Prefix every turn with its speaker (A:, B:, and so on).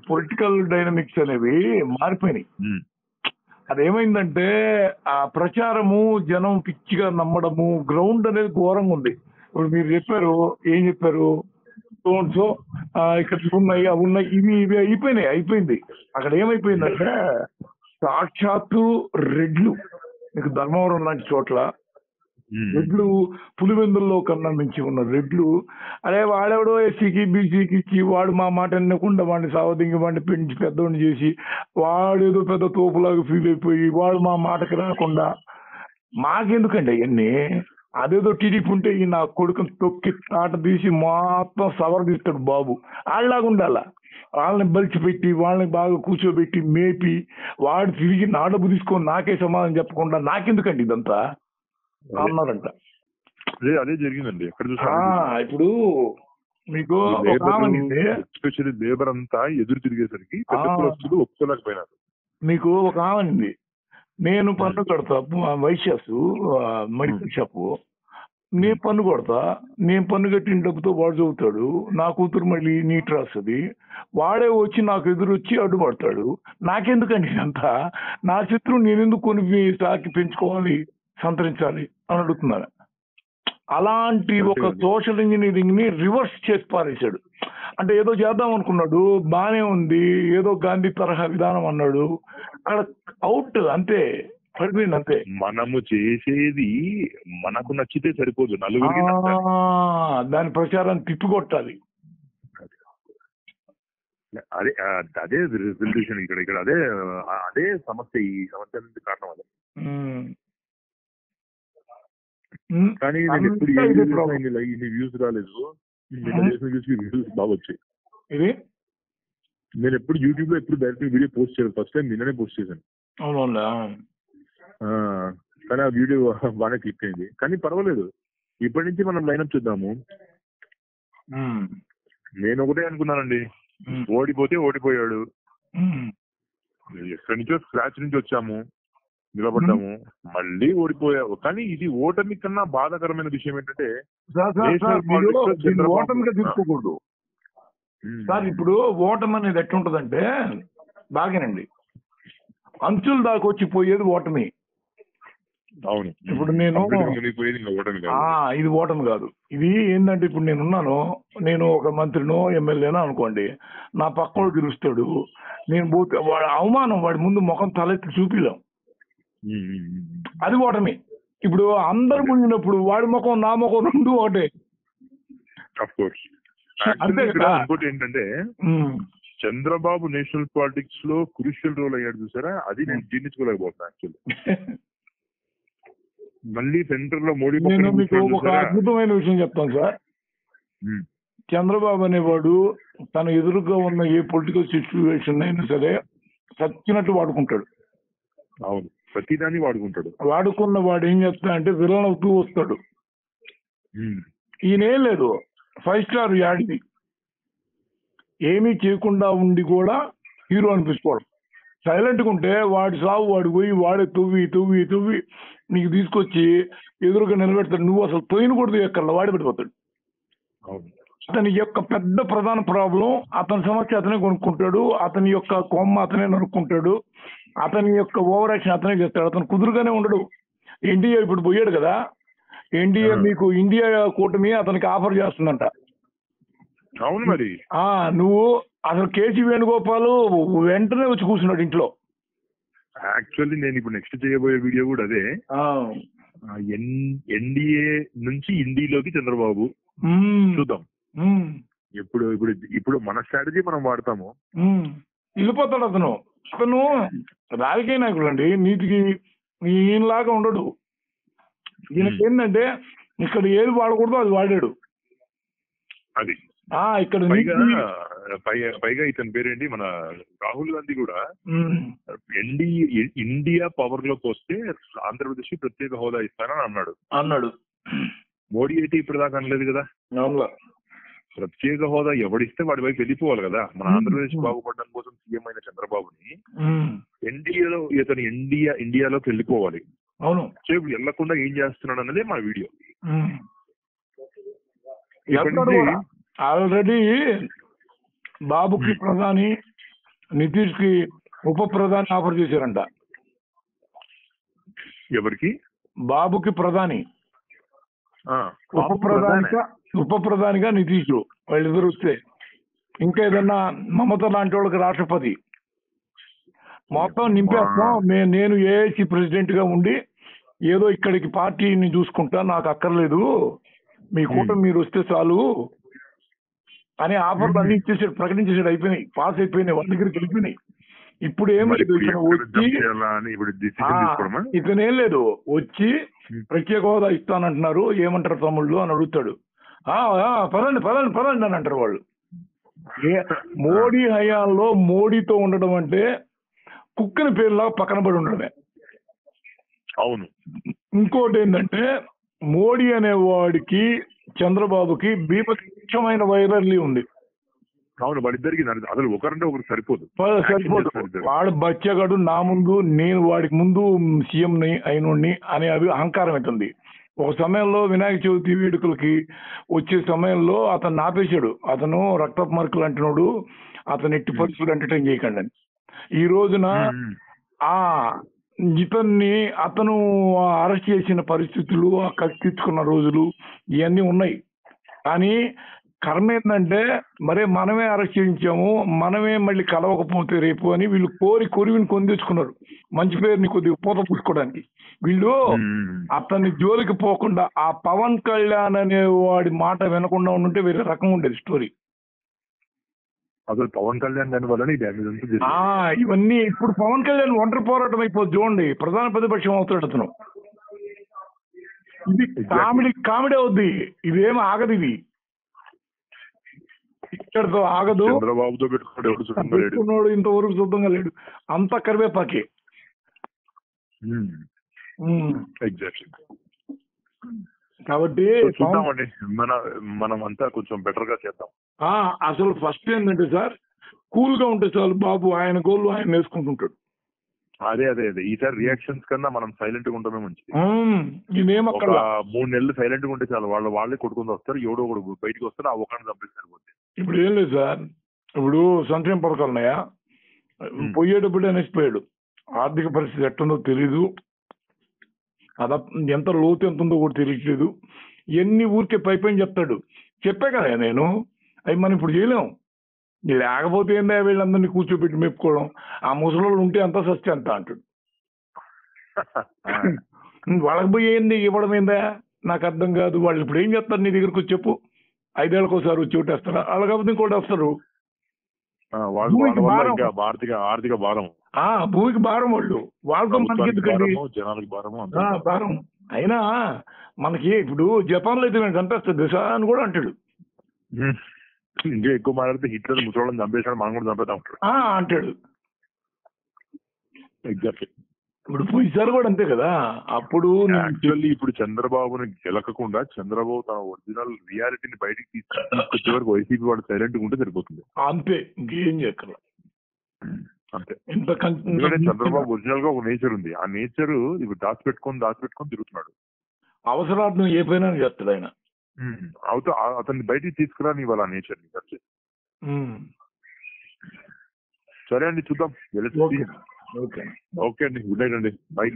A: Political dynamics అనేవి మారిపోయినాయి. అదేమైందంటే ఆ ప్రచారము, జనం పిచ్చిగా నమ్మడము, గ్రౌండ్ అనేది ఘోరంగా ఉంది. ఇప్పుడు మీరు చెప్పారు, ఏం చెప్పారు? సో ఇక్కడ ఇవి ఉన్నాయి, అవి ఉన్నాయి, ఇవి అయిపోయింది. అక్కడ ఏమైపోయిందంటే సాక్షాత్తు రెడ్లు, మీకు ధర్మవరం లాంటి చోట్ల రెడ్లు, పులివెందుల్లో కన్నా మించి ఉన్న రెడ్లు, అరే వాడెవడో ఎస్సీకి బీసీకి ఇచ్చి వాడు మా మాట వినకుండా వాడిని సావదింగి వాడిని పెంచి పెద్దవాడిని చేసి వాడేదో పెద్ద తోపులాగా ఫీల్ అయిపోయి వాడు మా మాటకి రాకుండా మాకెందుకండి అవన్నీ? అదేదో టీడీపీ ఉంటే ఈ నా కొడుకుని తొక్కి తాట తీసి మొత్తం సవర్ తీస్తాడు బాబు. వాళ్ళలాగా ఉండాల. వాళ్ళని బలిచిపెట్టి వాళ్ళని బాగా కూర్చోబెట్టి మేపి వాడు తిరిగి నా డబ్బు తీసుకొని నాకే సమాధానం చెప్పకుండా నాకెందుకండి ఇదంతా అన్నారంట.
B: అదే జరిగిందండి.
A: ఇప్పుడు మీకు
B: ఎస్పెషల్లీ లేబర్ అంతా ఎదురు తిరిగేసరికి ఒప్పుకోలేకపోయినారు.
A: మీకు ఒక ఆమె, నేను పన్ను కడతా, వైశ్యాస్ మెడికల్ షాపు, నేను పన్ను కొడతా, నేను పన్ను కట్టిన డబ్బుతో వాడు చదువుతాడు, నా కూతురు మళ్ళీ నీట్ రాస్తుంది, వాడే వచ్చి నాకు ఎదురు వచ్చి అడ్డుపడతాడు. నాకెందుకండి అంతా? నా శత్రువు నేనెందుకు కొని సాకి పెంచుకోవాలి, సంతరించాలి అని అడుగుతున్నారు. అలాంటి ఒక సోషల్ ఇంజనీరింగ్ ని రివర్స్ చేసి పారేశాడు. అంటే ఏదో చేద్దాం అనుకున్నాడు, బానే ఉంది, ఏదో గాంధీ తరహా విధానం అన్నాడు, అక్కడ అవుట్, అంతే పడిపోయింది, అంతే.
B: మనము చేసేది మనకు నచ్చితే సరిపోదు, నలుగురికి
A: దాని ప్రచారాన్ని తిప్పికొట్టాలి.
B: అదే రిజల్యూషన్ ఇక్కడ అదే సమస్య. ఈ సమస్య నుంచి కారణం అదే. కానీ నేను ఎప్పుడు వ్యూస్ రాలేదు, వ్యూస్ బాగా వచ్చాయి. నేను ఎప్పుడు యూట్యూబ్ లో ఎప్పుడు డైరెక్ట్ వీడియో పోస్ట్ చేయలేదు, ఫస్ట్ టైం నిన్ననే పోస్ట్ చేశాను. కానీ ఆ వీడియో బాగా క్లిక్ అయింది. కానీ పర్వాలేదు, ఇప్పటి నుంచి మనం లైనప్ చూద్దాము. నేను ఒకటే అనుకున్నానండి, ఓడిపోతే ఓడిపోయాడు, ఎక్కడి నుంచో స్క్రాచ్ నుంచి వచ్చాము, నిలబడ్డాము, మళ్ళీ ఓడిపోయావు. కానీ ఇది ఓటమి కన్నా బాధాకరమైన విషయం ఏంటంటే
A: ఓటమిగా తీసుకోకూడదు సార్. ఇప్పుడు ఓటమి అనేది ఎట్లుంటదంటే, బాగానండి, అంచుల దాకా వచ్చి పోయేది ఓటమి.
B: అవును,
A: ఇప్పుడు నేను ఇది ఓటమి కాదు. ఇది ఏంటంటే, ఇప్పుడు నేను ఒక మంత్రినో ఎమ్మెల్యేనో అనుకోండి, నా పక్కన గెలుస్తాడు, నేను పోతే వాడు అవమానం, వాడి ముందు ముఖం తలెత్తి చూపిలేం, అది ఓటమి. ఇప్పుడు అందరు ముంగినప్పుడు వాడి ముఖం నా ముఖం రెండు ఒకటే.
B: ఇంకోటి ఏంటంటే, చంద్రబాబు నేషనల్ పాలిటిక్స్ లో క్రూషియల్ రోల్ అయ్యాడు చూసారా, అది నేను జీర్ణించుకోలేకపోతున్నా యాక్చువల్లీ. మళ్ళీ సెంటర్ లో మోడీ,
A: మీకు ఒక అద్భుతమైన విషయం చెప్తాను సార్. చంద్రబాబు అనేవాడు తన ఎదురుగా ఉన్న ఏ పొలిటికల్ సిచ్యువేషన్ అయినా సరే చచ్చినట్టు వాడుకుంటాడు.
B: అవును, ప్రతిదాన్ని వాడుకుంటాడు.
A: వాడుకున్న వాడు ఏం చేస్తాడంటే విలన్ అవుతూ వస్తాడు. ఈయనేం లేదు, 5 స్టార్ యాడిది, ఏమీ చేయకుండా ఉండి కూడా హీరో అనిపించుకోవడం. సైలెంట్గా ఉంటే వాడి సాగు వాడు పోయి వాడే తువ్వి నీకు తీసుకొచ్చి ఎదురుగా నిలబెడతాడు. నువ్వు అసలు తొయ్యను కూడా ఎక్కడ వాడి పెట్టిపోతాడు. అతని యొక్క పెద్ద ప్రధాన ప్రాబ్లం, అతని సమస్య అతనే కొనుక్కుంటాడు, అతని యొక్క కొమ్మ అతనే నరుక్కుంటాడు, అతని యొక్క ఓవర్ యాక్షన్ అతనే చేస్తాడు, అతను కుదురుగానే ఉండడు. ఎన్డీఏ ఇప్పుడు పోయాడు కదా, ఎన్డీఏ మీకు ఇండియా కూటమి అతనికి ఆఫర్ చేస్తుందంట.
B: అవును మరి,
A: నువ్వు అసలు కేసీ వేణుగోపాల్ వెంటనే వచ్చి కూర్చున్నాడు ఇంట్లో.
B: యాక్చువల్లీ నేను ఇప్పుడు నెక్స్ట్ చేయబోయే వీడియో కూడా అదే, ఎన్డీఏ నుంచి ఇండియాలోకి చంద్రబాబు చూద్దాం. ఇప్పుడు మన స్ట్రాటజీ మనం వాడతాము,
A: వెళ్ళిపోతాడు అతను రాజకీయ నాయకుడు అండి, నీతికి ఈయనలాగా ఉండడు. ఈయనకి ఏంటంటే ఇక్కడ ఏది వాడకూడదు అది వాడాడు.
B: అది
A: ఇక్కడ
B: పైగా ఇతని పేరేంటి, మన రాహుల్ గాంధీ కూడా ఇండియా పవర్ లోకి వస్తే ఆంధ్రప్రదేశ్ కి ప్రత్యేక హోదా ఇస్తానని అన్నాడు. మోడీ అయితే ఇప్పుడు దాకా అనలేదు కదా. ప్రత్యేక హోదా ఎవడిస్తే వాడి వైపు వెళ్ళిపోవాలి కదా. మన ఆంధ్రప్రదేశ్ బాగుపడడం కోసం సీఎం అయిన చంద్రబాబుని ఇతను ఇండియాలోకి వెళ్ళిపోవాలి.
A: అవును,
B: ఇప్పుడు వెళ్లకుండా ఏం చేస్తున్నాడు అన్నదే మా వీడియో.
A: ఆల్రెడీ బాబుకి ప్రధాని, నితీష్ కి ఉప ప్రధాని ఆఫర్ చేశారంట.
B: ఎవరికి?
A: బాబుకి ప్రధాని, ఉప ప్రధానిగా నితీష్, వాళ్ళిద్దరు వస్తే. ఇంకా ఏదన్నా మమత లాంటి వాళ్ళకి రాష్ట్రపతి. మొత్తం నింపేస్తాం. నేను ఏఐసి ప్రెసిడెంట్ గా ఉండి ఏదో ఇక్కడికి పార్టీని చూసుకుంటా, నాకు అక్కర్లేదు, మీ కూటమి మీరు వస్తే చాలు అనే ఆఫర్లు అన్ని ఇచ్చేసాడు, ప్రకటించేసాడు. అయిపోయినాయి, పాస్ అయిపోయినాయి, వాళ్ళ దగ్గరికి వెళ్ళిపోయినాయి. ఇప్పుడు ఏం లేదు, ఇతనేం లేదు, వచ్చి ప్రత్యేక హోదా ఇస్తానంటున్నారు, ఏమంటారు తమ్ముళ్ళు అని అడుగుతాడు. పదండి పదండి పదండి అని అంటారు వాళ్ళు. మోడీ హయాంలో మోడీతో ఉండడం అంటే కుక్కని పేరులా పక్కన పడి ఉండడమే.
B: అవును.
A: ఇంకోటి ఏంటంటే మోడీ అనేవాడికి చంద్రబాబుకి బీభత్సమైన వైరల్లీ ఉంది.
B: అవును, వాళ్ళిద్దరికి అసలు ఒకరంటే ఒకరు సరిపోదు.
A: వాడు బచ్చగాడు, నా ముందు నేను వాడికి ముందు సీఎం అయినోడిని అనే అహంకారం అవుతుంది. ఒక సమయంలో వినాయక చవితి వేడుకలకి వచ్చే సమయంలో అతను ఆపేశాడు. అతను రక్తపు మరకలు అంటున్నాడు, అతను ఎట్టి పరిస్థితులు ఎంటర్టైన్ చేయకండి అని. ఈ రోజున అతను అరెస్ట్ చేసిన పరిస్థితులు, కత్తిచ్చుకున్న రోజులు ఇవన్నీ ఉన్నాయి. కానీ కర్మ ఏంటంటే మరే మనమే అరెస్ట్ చేయించాము, మనమే మళ్ళీ కలవకపోతే రేపు అని వీళ్ళు కొరివిని కొందించుకున్నారు, మంచి పేరుని కొద్దిగా పూత పూసుకోవడానికి. వీళ్ళు అతని జోలికి పోకుండా ఆ పవన్ కళ్యాణ్ అనే వాడి మాట వినకుండా ఉంటే వేరే రకంగా ఉండేది స్టోరీ.
B: అసలు పవన్ కళ్యాణ్ దాని వల్ల
A: ఇవన్నీ ఇప్పుడు పవన్ కళ్యాణ్ ఒంటరి పోరాటం అయిపోతుంది చూడండి, ప్రధాన ప్రతిపక్షం అవుతాడు అతను. ఇది కామెడీ అవుద్ది, ఇదేం ఆగదు, ఇది ఇక్కడతో ఆగదు.
B: చంద్రబాబుతో
A: పెట్టుకున్నాడు ఇంతవరకు శుద్ధంగా లేడు, అంత కరివేపాకే. కాబట్టి
B: మనం అంతా కొంచెం బెటర్ గా చేద్దాం.
A: అసలు ఫస్ట్ ఏంటంటే సార్, కూల్ గా ఉంటే చాలు బాబు, ఆయన గోళ్ళు ఆయన వేసుకుంటుంటాడు.
B: అదే ఈసారి రియాక్షన్స్ కన్నా మనం సైలెంట్ గా ఉండమే మంచిది. 3 నెలలు సైలెంట్ గా ఉంటే చాలు, వాళ్ళే కొట్టుకుని వస్తారు, ఎవడో ఒకడు బయటకు వస్తారు, ఆ ఒకరిని చంపేస్తారు.
A: ఇప్పుడు ఏం లేదు సార్, ఇప్పుడు సంక్షేమ పథకాలు ఉన్నాయా, పోయేటప్పుడు అనేసిపోయాడు, ఆర్థిక పరిస్థితి ఎట్టుందో తెలీదు, ఎంత లోతు ఎంత ఉందో కూడా తెలియట్లేదు, ఎన్ని ఊరికే పైపైన చెప్తాడు. చెప్పే కదా నేను, అవి మనం ఇప్పుడు చేయలేం. లేకపోతే ఏందా వీళ్ళందరినీ కూర్చోబెట్టి మెప్పుకోవడం, ఆ ముసలోళ్ళు ఉంటే అంత సస్తే అంత అంటాడు. వాళ్ళకి పోయి ఏంది ఇవ్వడం ఏందా నాకు అర్థం కాదు. వాళ్ళు ఇప్పుడు ఏం చేస్తారు, నీ దగ్గరకు వచ్చి చెప్పు, 5 ఏళ్ళకి ఒకసారి వచ్చి ఒకటేస్తారా, వాళ్ళ కాకపోతే ఇంకోటి వస్తారు.
B: ఆర్థిక భారం,
A: భూమికి భారం, వాళ్ళతో మనకి ఎందుకండి భారం. అయినా మనకి ఇప్పుడు జపాన్ లో అయితే నేను చంపేస్తా దిశ అని కూడా అంటాడు.
B: ఇంకా ఎక్కువ మాట్లాడితే హిట్లర్ ముసలోళ్ళని చంపేసాడు, మనం కూడా చంపేద్దాం
A: అంటాడు.
B: ఎగ్జాక్ట్లీ.
A: ఇప్పుడు పోయిసారి కూడా అంతే కదా. అప్పుడు
B: యాక్చువల్లీ ఇప్పుడు చంద్రబాబుని గెలకకుండా చంద్రబాబు తన ఒరిజినల్ రియాలిటీని బయటికి తీసుకొచ్చే వరకు వైసీపీ వాడు సైలెంట్ గా ఉంటే సరిపోతుంది.
A: అంతే, ఇంకేం చేయక్కర్లా.
B: అంతే. ఎందుకంటే చంద్రబాబు ఒరిజినల్ గా ఒక నేచర్ ఉంది, ఆ నేచర్ ఇప్పుడు దాచిపెట్టుకొని తిరుగుతున్నాడు.
A: అవసరార్థం ఏ పైన చేస్తాడు ఆయన.
B: అతన్ని బయటికి తీసుకురాని ఇవాళ నేచర్ ని. సరే అండి, చూద్దాం. ఓకే అండి, గుడ్ నైట్ అండి, బై.